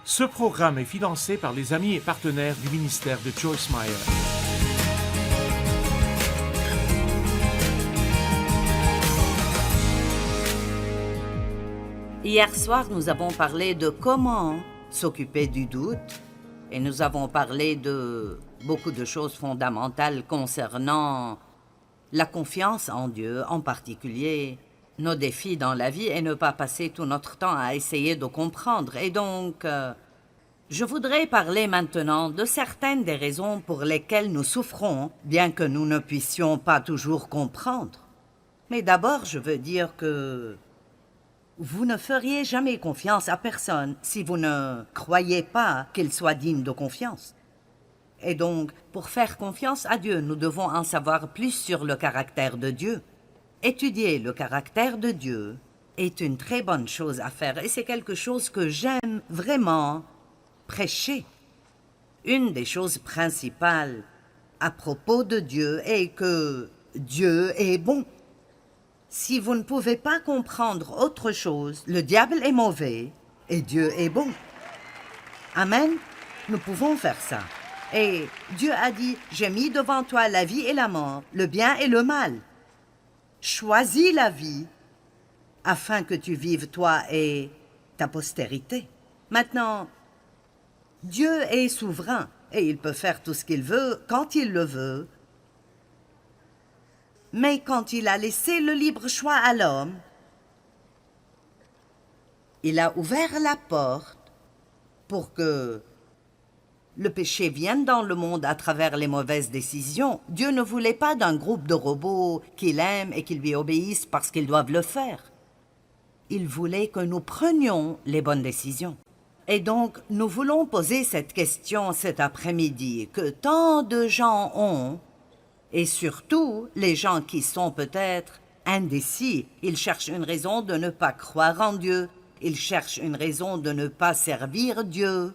Ce programme est financé par les amis et partenaires du ministère de Joyce Meyer. Hier soir, nous avons parlé de comment s'occuper du doute et nous avons parlé de beaucoup de choses fondamentales concernant la confiance en Dieu, en particulier nos défis dans la vie et ne pas passer tout notre temps à essayer de comprendre. Et donc, je voudrais parler maintenant de certaines des raisons pour lesquelles nous souffrons, bien que nous ne puissions pas toujours comprendre. Mais d'abord, je veux dire que vous ne feriez jamais confiance à personne si vous ne croyez pas qu'il soit digne de confiance. Et donc, pour faire confiance à Dieu, nous devons en savoir plus sur le caractère de Dieu. Étudier le caractère de Dieu est une très bonne chose à faire et c'est quelque chose que j'aime vraiment prêcher. Une des choses principales à propos de Dieu est que Dieu est bon. Si vous ne pouvez pas comprendre autre chose, le diable est mauvais et Dieu est bon. Amen. Nous pouvons faire ça. Et Dieu a dit, j'ai mis devant toi la vie et la mort, le bien et le mal. Choisis la vie afin que tu vives toi et ta postérité. Maintenant, Dieu est souverain et il peut faire tout ce qu'il veut quand il le veut. Mais quand il a laissé le libre choix à l'homme, il a ouvert la porte pour que le péché vienne dans le monde à travers les mauvaises décisions. Dieu ne voulait pas d'un groupe de robots qu'il aime et qui lui obéissent parce qu'ils doivent le faire. Il voulait que nous prenions les bonnes décisions. Et donc, nous voulons poser cette question cet après-midi que tant de gens ont, et surtout les gens qui sont peut-être indécis. Ils cherchent une raison de ne pas croire en Dieu. Ils cherchent une raison de ne pas servir Dieu.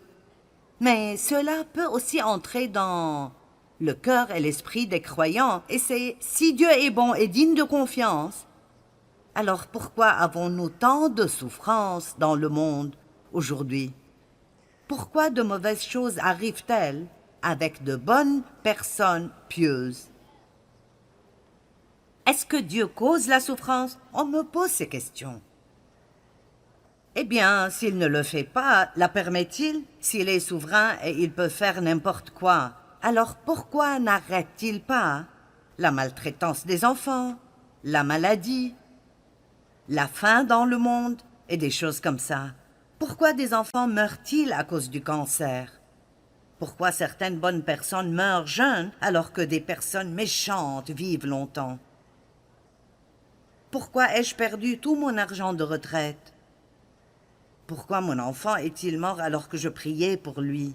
Mais cela peut aussi entrer dans le cœur et l'esprit des croyants. Et c'est, si Dieu est bon et digne de confiance, alors pourquoi avons-nous tant de souffrances dans le monde aujourd'hui? Pourquoi de mauvaises choses arrivent-elles avec de bonnes personnes pieuses? Est-ce que Dieu cause la souffrance? On me pose ces questions. Eh bien, s'il ne le fait pas, la permet-il? S'il est souverain et il peut faire n'importe quoi, alors pourquoi n'arrête-t-il pas la maltraitance des enfants, la maladie, la faim dans le monde et des choses comme ça? Pourquoi des enfants meurent-ils à cause du cancer? Pourquoi certaines bonnes personnes meurent jeunes alors que des personnes méchantes vivent longtemps? Pourquoi ai-je perdu tout mon argent de retraite? Pourquoi mon enfant est-il mort alors que je priais pour lui?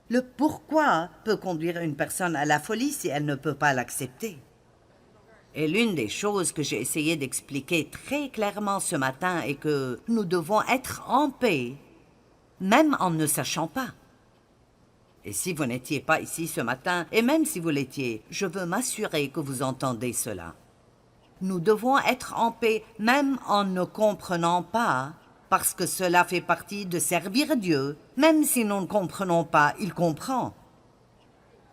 Le pourquoi peut conduire une personne à la folie si elle ne peut pas l'accepter. Et l'une des choses que j'ai essayé d'expliquer très clairement ce matin est que nous devons être en paix, même en ne sachant pas. Et si vous n'étiez pas ici ce matin, et même si vous l'étiez, je veux m'assurer que vous entendez cela. Nous devons être en paix même en ne comprenant pas, parce que cela fait partie de servir Dieu. Même si nous ne comprenons pas, il comprend.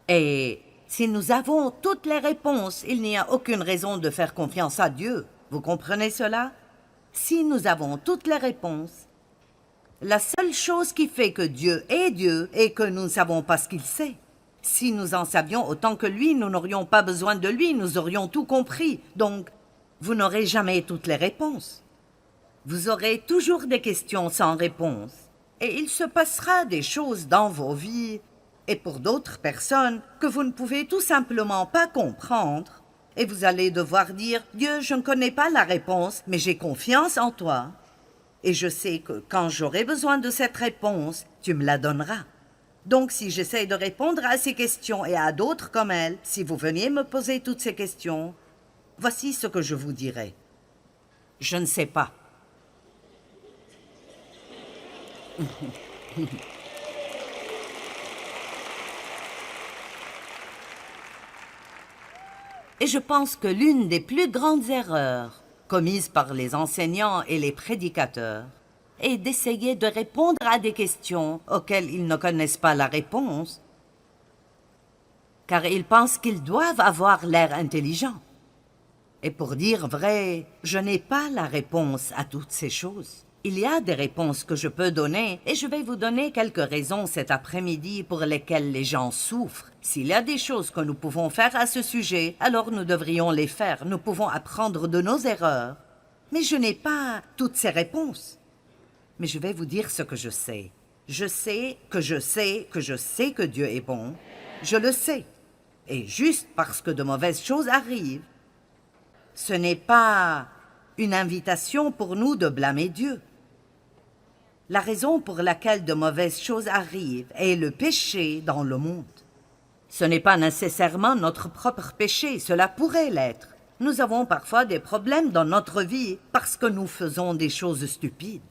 Et si nous avons toutes les réponses, il n'y a aucune raison de faire confiance à Dieu. Vous comprenez cela? Si nous avons toutes les réponses, la seule chose qui fait que Dieu est que nous ne savons pas ce qu'il sait. Si nous en savions autant que lui, nous n'aurions pas besoin de lui, nous aurions tout compris. Donc, vous n'aurez jamais toutes les réponses. Vous aurez toujours des questions sans réponse. Et il se passera des choses dans vos vies et pour d'autres personnes que vous ne pouvez tout simplement pas comprendre. Et vous allez devoir dire, Dieu, je ne connais pas la réponse, mais j'ai confiance en toi. Et je sais que quand j'aurai besoin de cette réponse, tu me la donneras. Donc si j'essaie de répondre à ces questions et à d'autres comme elles, si vous veniez me poser toutes ces questions, voici ce que je vous dirai. Je ne sais pas. Et je pense que l'une des plus grandes erreurs commises par les enseignants et les prédicateurs et d'essayer de répondre à des questions auxquelles ils ne connaissent pas la réponse, car ils pensent qu'ils doivent avoir l'air intelligents. Et pour dire vrai, je n'ai pas la réponse à toutes ces choses. Il y a des réponses que je peux donner, et je vais vous donner quelques raisons cet après-midi pour lesquelles les gens souffrent. S'il y a des choses que nous pouvons faire à ce sujet, alors nous devrions les faire. Nous pouvons apprendre de nos erreurs. Mais je n'ai pas toutes ces réponses. Mais je vais vous dire ce que je sais. Je sais que je sais que je sais que Dieu est bon. Je le sais. Et juste parce que de mauvaises choses arrivent, ce n'est pas une invitation pour nous de blâmer Dieu. La raison pour laquelle de mauvaises choses arrivent est le péché dans le monde. Ce n'est pas nécessairement notre propre péché, cela pourrait l'être. Nous avons parfois des problèmes dans notre vie parce que nous faisons des choses stupides.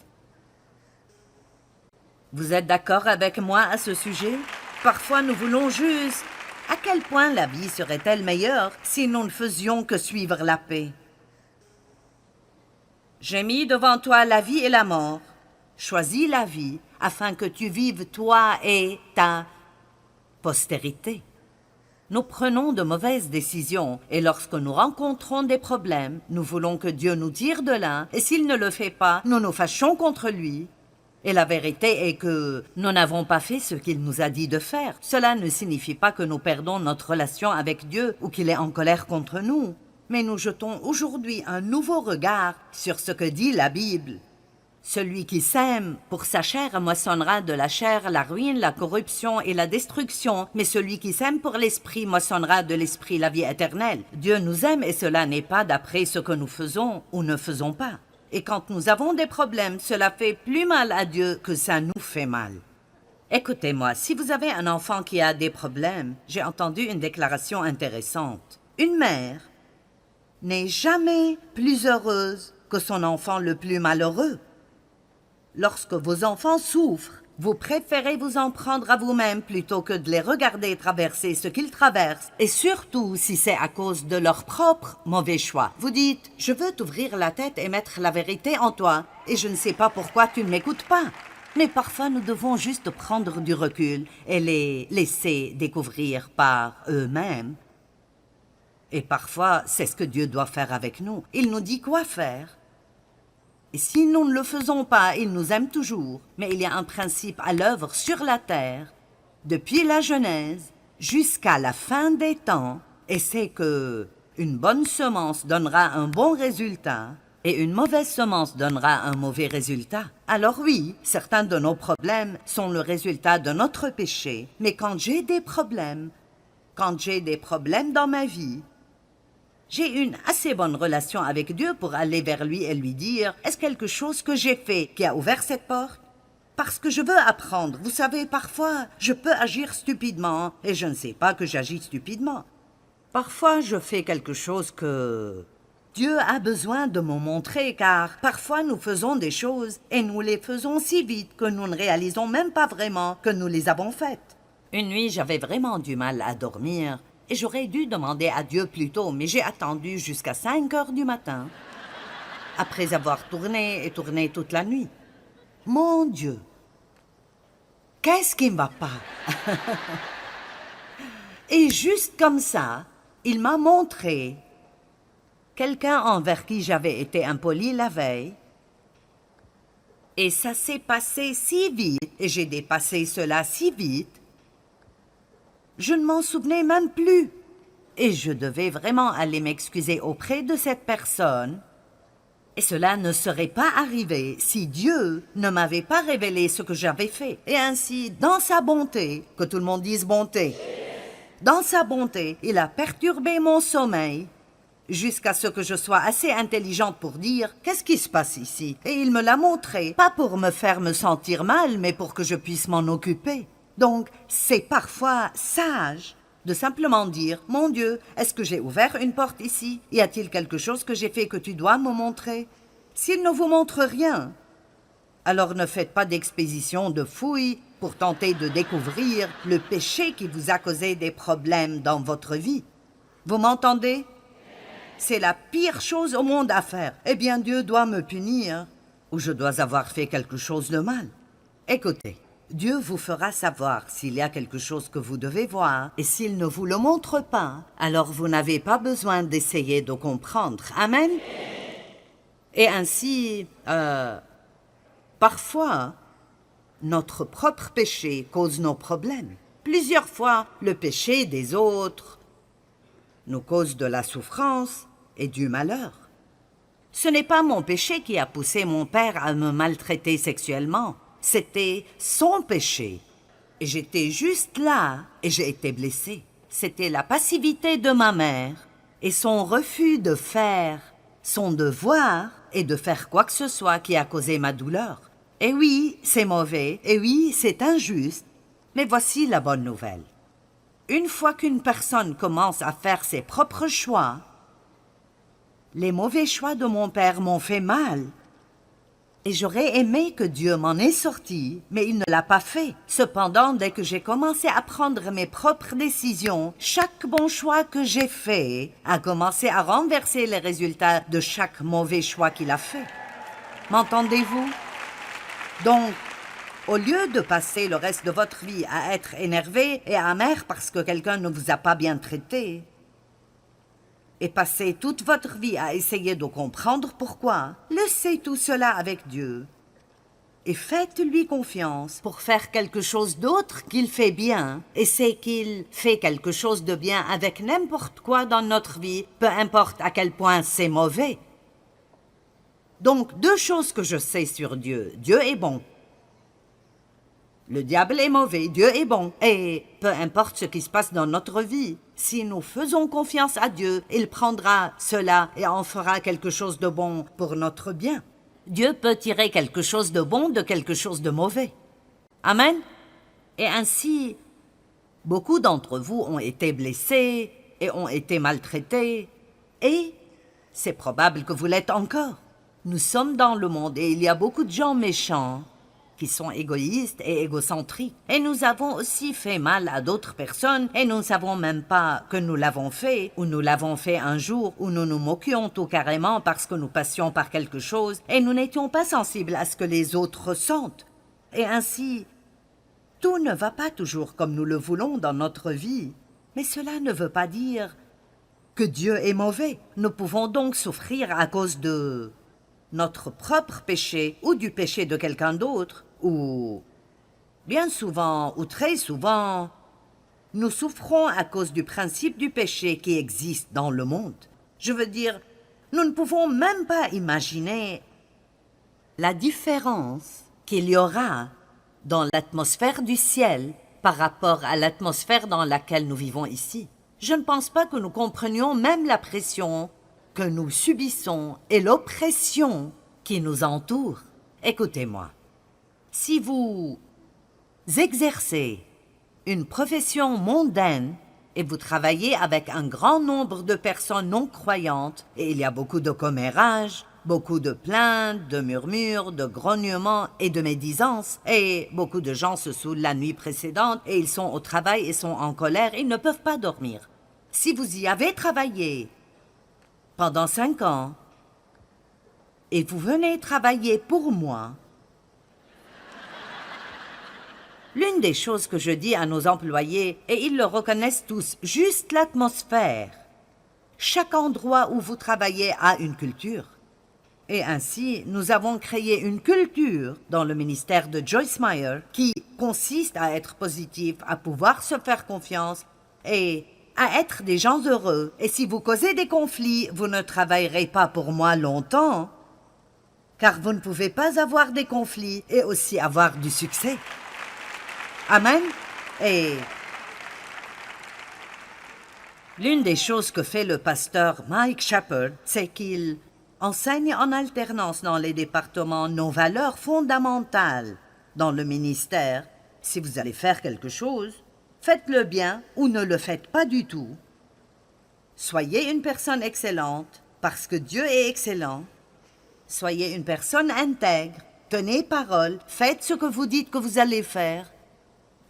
Vous êtes d'accord avec moi à ce sujet? Parfois nous voulons juste... À quel point la vie serait-elle meilleure si nous ne faisions que suivre la paix? J'ai mis devant toi la vie et la mort. Choisis la vie afin que tu vives toi et ta postérité. Nous prenons de mauvaises décisions et lorsque nous rencontrons des problèmes, nous voulons que Dieu nous tire de là et s'il ne le fait pas, nous nous fâchons contre lui. Et la vérité est que nous n'avons pas fait ce qu'il nous a dit de faire. Cela ne signifie pas que nous perdons notre relation avec Dieu ou qu'il est en colère contre nous. Mais nous jetons aujourd'hui un nouveau regard sur ce que dit la Bible. Celui qui sème pour sa chair moissonnera de la chair la ruine, la corruption et la destruction, mais celui qui sème pour l'esprit moissonnera de l'esprit la vie éternelle. Dieu nous aime et cela n'est pas d'après ce que nous faisons ou ne faisons pas. Et quand nous avons des problèmes, cela fait plus mal à Dieu que ça nous fait mal. Écoutez-moi, si vous avez un enfant qui a des problèmes, j'ai entendu une déclaration intéressante. Une mère n'est jamais plus heureuse que son enfant le plus malheureux. Lorsque vos enfants souffrent, vous préférez vous en prendre à vous-même plutôt que de les regarder traverser ce qu'ils traversent, et surtout si c'est à cause de leur propre mauvais choix. Vous dites « Je veux t'ouvrir la tête et mettre la vérité en toi, et je ne sais pas pourquoi tu ne m'écoutes pas. » Mais parfois nous devons juste prendre du recul et les laisser découvrir par eux-mêmes. Et parfois, c'est ce que Dieu doit faire avec nous. Il nous dit quoi faire. Et si nous ne le faisons pas, il nous aime toujours. Mais il y a un principe à l'œuvre sur la terre, depuis la Genèse jusqu'à la fin des temps, et c'est que une bonne semence donnera un bon résultat, et une mauvaise semence donnera un mauvais résultat. Alors oui, certains de nos problèmes sont le résultat de notre péché, mais quand j'ai des problèmes dans ma vie, j'ai une assez bonne relation avec Dieu pour aller vers lui et lui dire « Est-ce quelque chose que j'ai fait qui a ouvert cette porte ?» Parce que je veux apprendre. Vous savez, parfois, je peux agir stupidement et je ne sais pas que j'agis stupidement. Parfois, je fais quelque chose que Dieu a besoin de me montrer car parfois nous faisons des choses et nous les faisons si vite que nous ne réalisons même pas vraiment que nous les avons faites. Une nuit, j'avais vraiment du mal à dormir. Et j'aurais dû demander à Dieu plus tôt, mais j'ai attendu jusqu'à 5 heures du matin, après avoir tourné et tourné toute la nuit. Mon Dieu, qu'est-ce qui ne va pas? Et juste comme ça, il m'a montré quelqu'un envers qui j'avais été impoli la veille. Et ça s'est passé si vite, et j'ai dépassé cela si vite, je ne m'en souvenais même plus. Et je devais vraiment aller m'excuser auprès de cette personne. Et cela ne serait pas arrivé si Dieu ne m'avait pas révélé ce que j'avais fait. Et ainsi, dans sa bonté, que tout le monde dise bonté, dans sa bonté, il a perturbé mon sommeil jusqu'à ce que je sois assez intelligente pour dire « Qu'est-ce qui se passe ici ?» Et il me l'a montré, pas pour me faire me sentir mal, mais pour que je puisse m'en occuper. Donc, c'est parfois sage de simplement dire « Mon Dieu, est-ce que j'ai ouvert une porte ici? Y a-t-il quelque chose que j'ai fait que tu dois me montrer? » S'il ne vous montre rien, alors ne faites pas d'expédition de fouilles pour tenter de découvrir le péché qui vous a causé des problèmes dans votre vie. Vous m'entendez? C'est la pire chose au monde à faire. Eh bien, Dieu doit me punir. ou je dois avoir fait quelque chose de mal. Écoutez, Dieu vous fera savoir s'il y a quelque chose que vous devez voir, et s'il ne vous le montre pas, alors vous n'avez pas besoin d'essayer de comprendre. Amen. Et ainsi, parfois, notre propre péché cause nos problèmes. Plusieurs fois, le péché des autres nous cause de la souffrance et du malheur. Ce n'est pas mon péché qui a poussé mon père à me maltraiter sexuellement. C'était son péché. Et j'étais juste là et j'ai été blessée. C'était la passivité de ma mère et son refus de faire son devoir et de faire quoi que ce soit qui a causé ma douleur. Et oui, c'est mauvais, et oui, c'est injuste, mais voici la bonne nouvelle. Une fois qu'une personne commence à faire ses propres choix, les mauvais choix de mon père m'ont fait mal. Et j'aurais aimé que Dieu m'en ait sorti, mais il ne l'a pas fait. Cependant, dès que j'ai commencé à prendre mes propres décisions, chaque bon choix que j'ai fait a commencé à renverser les résultats de chaque mauvais choix qu'il a fait. M'entendez-vous? Donc, au lieu de passer le reste de votre vie à être énervé et amer parce que quelqu'un ne vous a pas bien traité, et passer toute votre vie à essayer de comprendre pourquoi, laissez tout cela avec Dieu et faites-lui confiance pour faire quelque chose d'autre qu'il fait bien, et c'est qu'il fait quelque chose de bien avec n'importe quoi dans notre vie, peu importe à quel point c'est mauvais. Donc, 2 choses que je sais sur Dieu. Dieu est bon. Le diable est mauvais, Dieu est bon. Et peu importe ce qui se passe dans notre vie, si nous faisons confiance à Dieu, il prendra cela et en fera quelque chose de bon pour notre bien. Dieu peut tirer quelque chose de bon de quelque chose de mauvais. Amen. Et ainsi, beaucoup d'entre vous ont été blessés et ont été maltraités, et c'est probable que vous l'êtes encore. Nous sommes dans le monde et il y a beaucoup de gens méchants qui sont égoïstes et égocentriques. Et nous avons aussi fait mal à d'autres personnes et nous ne savons même pas que nous l'avons fait, ou nous l'avons fait un jour, où nous nous moquions tout carrément parce que nous passions par quelque chose et nous n'étions pas sensibles à ce que les autres ressentent. Et ainsi, tout ne va pas toujours comme nous le voulons dans notre vie, mais cela ne veut pas dire que Dieu est mauvais. Nous pouvons donc souffrir à cause de notre propre péché ou du péché de quelqu'un d'autre, ou bien souvent ou très souvent, nous souffrons à cause du principe du péché qui existe dans le monde. Je veux dire, nous ne pouvons même pas imaginer la différence qu'il y aura dans l'atmosphère du ciel par rapport à l'atmosphère dans laquelle nous vivons ici. Je ne pense pas que nous comprenions même la pression que nous subissons et l'oppression qui nous entoure. Écoutez-moi, si vous exercez une profession mondaine et vous travaillez avec un grand nombre de personnes non croyantes, et il y a beaucoup de commérages, beaucoup de plaintes, de murmures, de grognements et de médisances, et beaucoup de gens se saoulent la nuit précédente et ils sont au travail et sont en colère, ils ne peuvent pas dormir. Si vous y avez travaillé pendant 5 ans, et vous venez travailler pour moi, l'une des choses que je dis à nos employés, et ils le reconnaissent tous, juste l'atmosphère. Chaque endroit où vous travaillez a une culture. Et ainsi, nous avons créé une culture dans le ministère de Joyce Meyer qui consiste à être positif, à pouvoir se faire confiance et à être des gens heureux. Et si vous causez des conflits, vous ne travaillerez pas pour moi longtemps, car vous ne pouvez pas avoir des conflits et aussi avoir du succès. Amen. Et l'une des choses que fait le pasteur Mike Shepard, c'est qu'il enseigne en alternance dans les départements nos valeurs fondamentales dans le ministère. Si vous allez faire quelque chose, faites-le bien ou ne le faites pas du tout. Soyez une personne excellente parce que Dieu est excellent. Soyez une personne intègre, tenez parole, faites ce que vous dites que vous allez faire.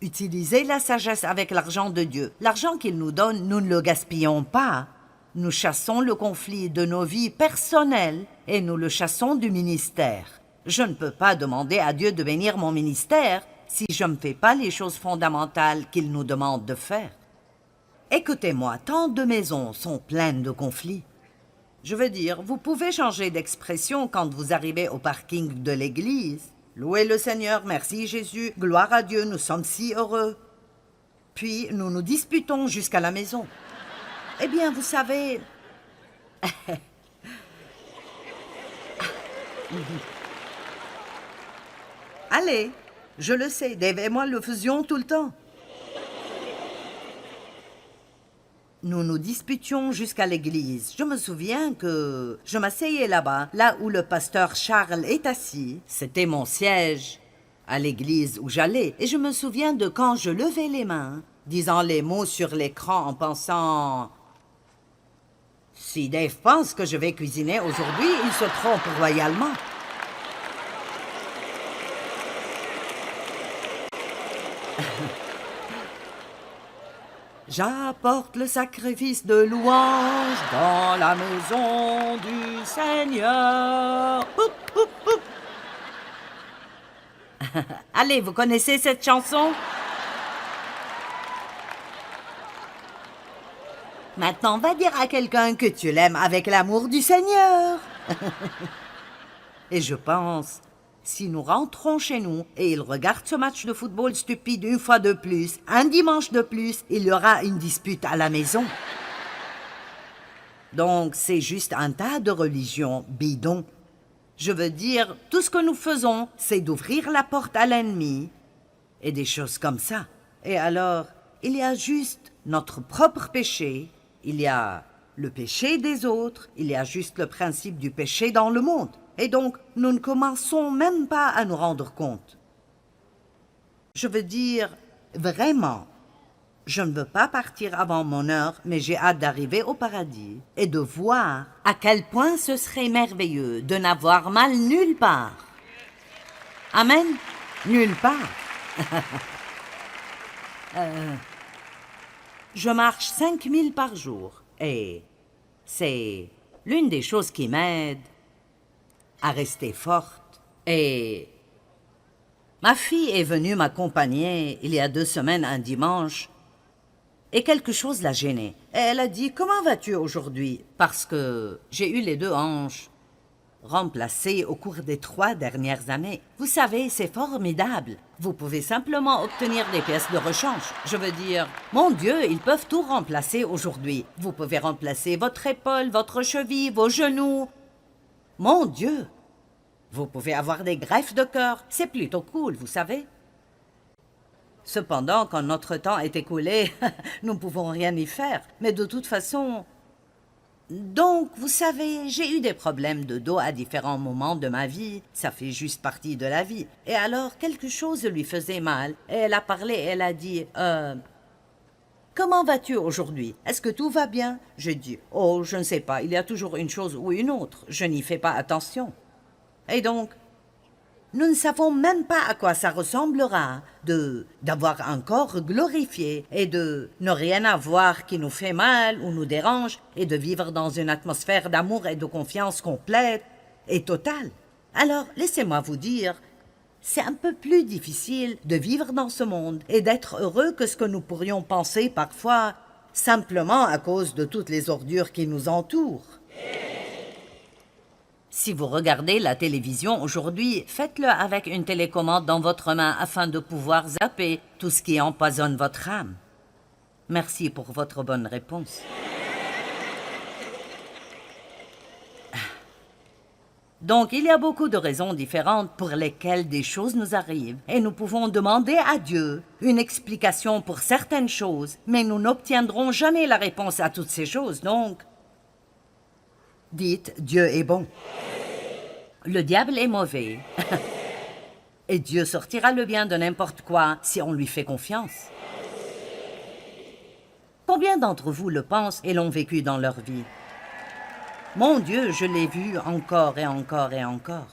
Utilisez la sagesse avec l'argent de Dieu. L'argent qu'il nous donne, nous ne le gaspillons pas. Nous chassons le conflit de nos vies personnelles et nous le chassons du ministère. Je ne peux pas demander à Dieu de bénir mon ministère si je ne fais pas les choses fondamentales qu'il nous demande de faire. Écoutez-moi, tant de maisons sont pleines de conflits. Je veux dire, vous pouvez changer d'expression quand vous arrivez au parking de l'église. Louez le Seigneur, merci Jésus, gloire à Dieu, nous sommes si heureux. Puis nous nous disputons jusqu'à la maison. Eh bien, vous savez... Allez, je le sais, Dave et moi le faisions tout le temps. Nous nous disputions jusqu'à l'église. Je me souviens que je m'asseyais là-bas, là où le pasteur Charles est assis. C'était mon siège à l'église où j'allais. Et je me souviens de quand je levais les mains, disant les mots sur l'écran en pensant... Si Dave pense que je vais cuisiner aujourd'hui, il se trompe royalement. J'apporte le sacrifice de louange dans la maison du Seigneur. Poup, poup, poup. Allez, vous connaissez cette chanson? Maintenant, va dire à quelqu'un que tu l'aimes avec l'amour du Seigneur. Et je pense... Si nous rentrons chez nous et il regarde ce match de football stupide une fois de plus, un dimanche de plus, il y aura une dispute à la maison. Donc c'est juste un tas de religions bidons. Je veux dire, tout ce que nous faisons, c'est d'ouvrir la porte à l'ennemi et des choses comme ça. Et alors, il y a juste notre propre péché, il y a le péché des autres, il y a juste le principe du péché dans le monde. Et donc, nous ne commençons même pas à nous rendre compte. Je veux dire, vraiment, je ne veux pas partir avant mon heure, mais j'ai hâte d'arriver au paradis et de voir à quel point ce serait merveilleux de n'avoir mal nulle part. Amen? Nulle part. Je marche 5000 par jour et c'est l'une des choses qui m'aide à rester forte. Et ma fille est venue m'accompagner il y a 2 semaines un dimanche et quelque chose l'a gênée. Et elle a dit « Comment vas-tu aujourd'hui ?» Parce que j'ai eu les 2 hanches remplacées au cours des 3 dernières années. Vous savez, c'est formidable. Vous pouvez simplement obtenir des pièces de rechange. Je veux dire, mon Dieu, ils peuvent tout remplacer aujourd'hui. Vous pouvez remplacer votre épaule, votre cheville, vos genoux. Mon Dieu! Vous pouvez avoir des greffes de cœur. C'est plutôt cool, vous savez. Cependant, quand notre temps est écoulé, nous ne pouvons rien y faire. Mais de toute façon... Donc, vous savez, j'ai eu des problèmes de dos à différents moments de ma vie. Ça fait juste partie de la vie. Et alors, quelque chose lui faisait mal. Et elle a parlé et elle a dit... Comment vas-tu aujourd'hui? Est-ce que tout va bien? J'ai dit, oh, je ne sais pas, il y a toujours une chose ou une autre. Je n'y fais pas attention. Et donc, nous ne savons même pas à quoi ça ressemblera d'avoir un corps glorifié et de ne rien avoir qui nous fait mal ou nous dérange et de vivre dans une atmosphère d'amour et de confiance complète et totale. Alors, laissez-moi vous dire, c'est un peu plus difficile de vivre dans ce monde et d'être heureux que ce que nous pourrions penser parfois, simplement à cause de toutes les ordures qui nous entourent. Si vous regardez la télévision aujourd'hui, faites-le avec une télécommande dans votre main afin de pouvoir zapper tout ce qui empoisonne votre âme. Merci pour votre bonne réponse. Donc, il y a beaucoup de raisons différentes pour lesquelles des choses nous arrivent. Et nous pouvons demander à Dieu une explication pour certaines choses, mais nous n'obtiendrons jamais la réponse à toutes ces choses. Donc, dites, Dieu est bon. Le diable est mauvais. Et Dieu sortira le bien de n'importe quoi si on lui fait confiance. Combien d'entre vous le pensent et l'ont vécu dans leur vie? Mon Dieu, je l'ai vu encore et encore et encore.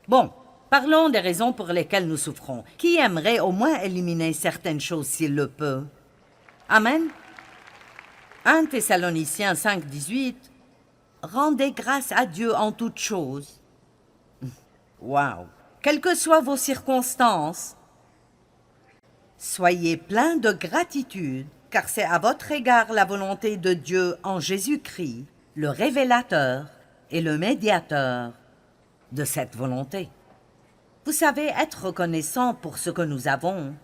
Bon, parlons des raisons pour lesquelles nous souffrons. Qui aimerait au moins éliminer certaines choses s'il le peut? Amen. 1 Thessaloniciens 5, 18. Rendez grâce à Dieu en toutes choses. Waouh! Quelles que soient vos circonstances, soyez pleins de gratitude, car c'est à votre égard la volonté de Dieu en Jésus-Christ, le révélateur et le médiateur de cette volonté. Vous savez, être reconnaissant pour ce que nous avons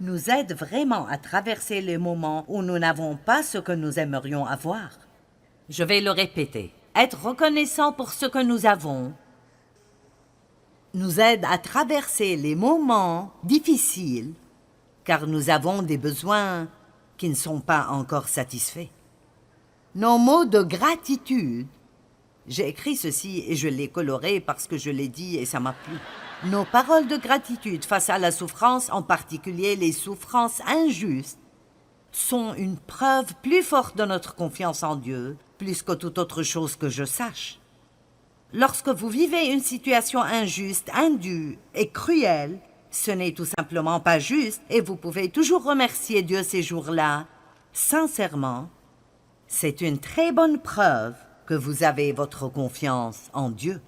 nous aide vraiment à traverser les moments où nous n'avons pas ce que nous aimerions avoir. Je vais le répéter. Être reconnaissant pour ce que nous avons nous aide à traverser les moments difficiles, car nous avons des besoins qui ne sont pas encore satisfaits. Nos mots de gratitude, j'ai écrit ceci et je l'ai coloré parce que je l'ai dit et ça m'a plu. Nos paroles de gratitude face à la souffrance, en particulier les souffrances injustes, sont une preuve plus forte de notre confiance en Dieu, plus que toute autre chose que je sache. Lorsque vous vivez une situation injuste, indue et cruelle, ce n'est tout simplement pas juste et vous pouvez toujours remercier Dieu ces jours-là. Sincèrement, c'est une très bonne preuve que vous avez votre confiance en Dieu.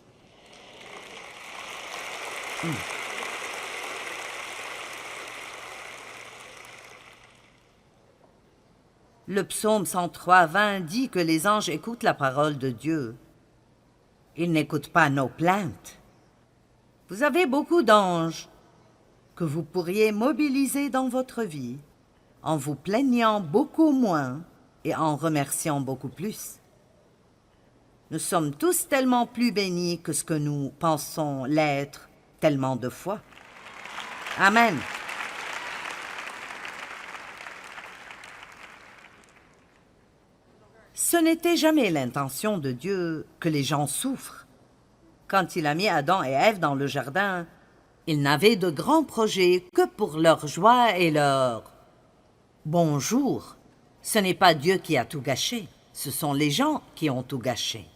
Le psaume 103:20 dit que les anges écoutent la parole de Dieu. Ils n'écoutent pas nos plaintes. Vous avez beaucoup d'anges que vous pourriez mobiliser dans votre vie en vous plaignant beaucoup moins et en remerciant beaucoup plus. Nous sommes tous tellement plus bénis que ce que nous pensons l'être tellement de fois. Amen. Ce n'était jamais l'intention de Dieu que les gens souffrent. Quand il a mis Adam et Ève dans le jardin, il n'avait de grands projets que pour leur joie et leur bonjour. Ce n'est pas Dieu qui a tout gâché, ce sont les gens qui ont tout gâché.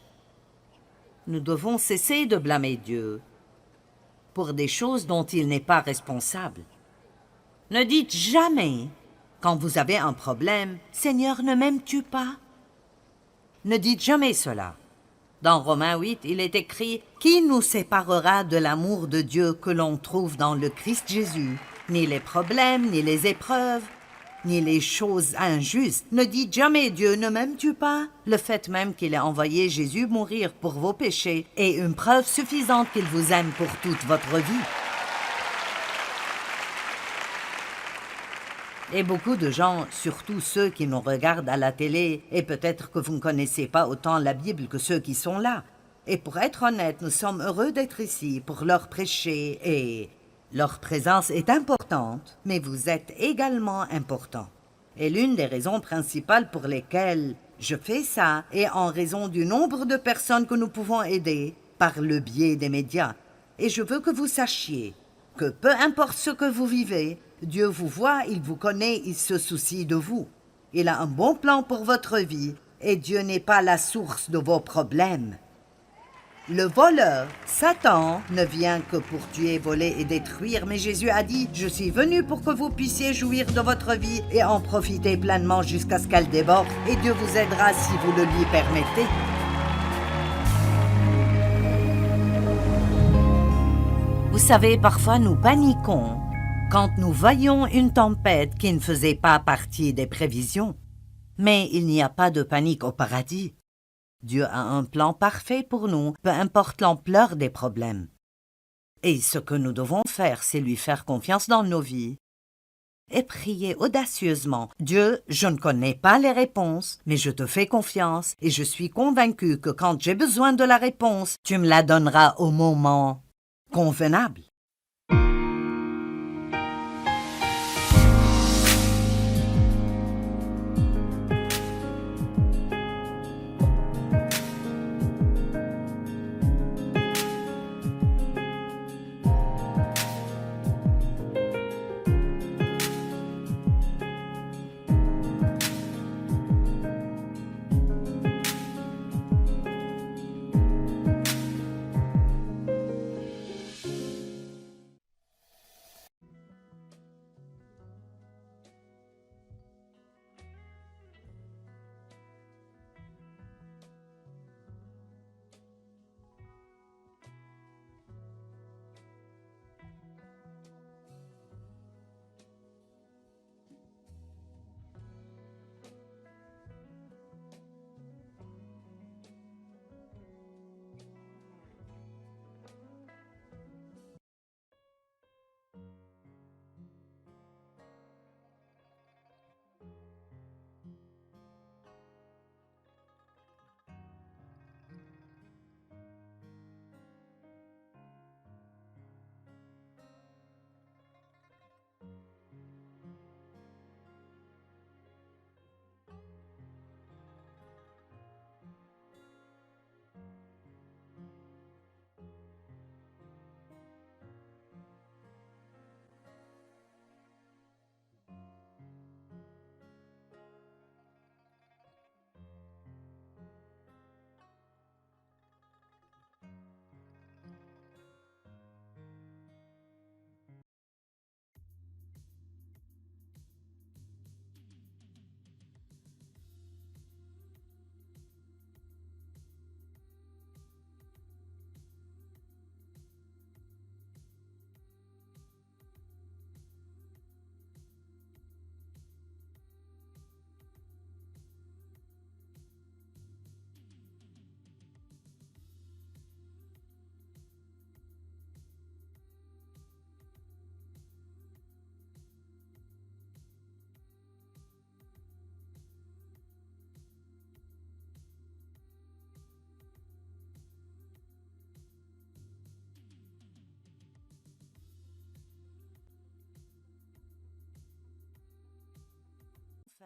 Nous devons cesser de blâmer Dieu pour des choses dont il n'est pas responsable. Ne dites jamais, quand vous avez un problème, « Seigneur, ne m'aimes-tu pas ?» Ne dites jamais cela. Dans Romains 8, il est écrit « Qui nous séparera de l'amour de Dieu que l'on trouve dans le Christ Jésus? Ni les problèmes, ni les épreuves, ni les choses injustes. Ne dites jamais « Dieu, ne m'aimes-tu pas ?» Le fait même qu'il ait envoyé Jésus mourir pour vos péchés est une preuve suffisante qu'il vous aime pour toute votre vie. Et beaucoup de gens, surtout ceux qui nous regardent à la télé, et peut-être que vous ne connaissez pas autant la Bible que ceux qui sont là. Et pour être honnête, nous sommes heureux d'être ici pour leur prêcher et leur présence est importante, mais vous êtes également important. Et l'une des raisons principales pour lesquelles je fais ça est en raison du nombre de personnes que nous pouvons aider par le biais des médias. Et je veux que vous sachiez que peu importe ce que vous vivez, Dieu vous voit, il vous connaît, il se soucie de vous. Il a un bon plan pour votre vie et Dieu n'est pas la source de vos problèmes. Le voleur, Satan, ne vient que pour tuer, voler et détruire, mais Jésus a dit « Je suis venu pour que vous puissiez jouir de votre vie et en profiter pleinement jusqu'à ce qu'elle déborde, et Dieu vous aidera si vous le lui permettez. » Vous savez, parfois nous paniquons quand nous voyons une tempête qui ne faisait pas partie des prévisions. Mais il n'y a pas de panique au paradis. Dieu a un plan parfait pour nous, peu importe l'ampleur des problèmes. Et ce que nous devons faire, c'est lui faire confiance dans nos vies et prier audacieusement. Dieu, je ne connais pas les réponses, mais je te fais confiance et je suis convaincu que quand j'ai besoin de la réponse, tu me la donneras au moment convenable.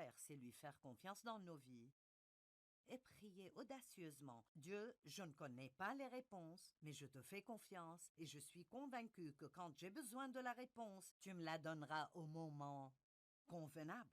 faire, c'est lui faire confiance dans nos vies. Et prier audacieusement. Dieu, je ne connais pas les réponses, mais je te fais confiance et je suis convaincue que quand j'ai besoin de la réponse, tu me la donneras au moment convenable.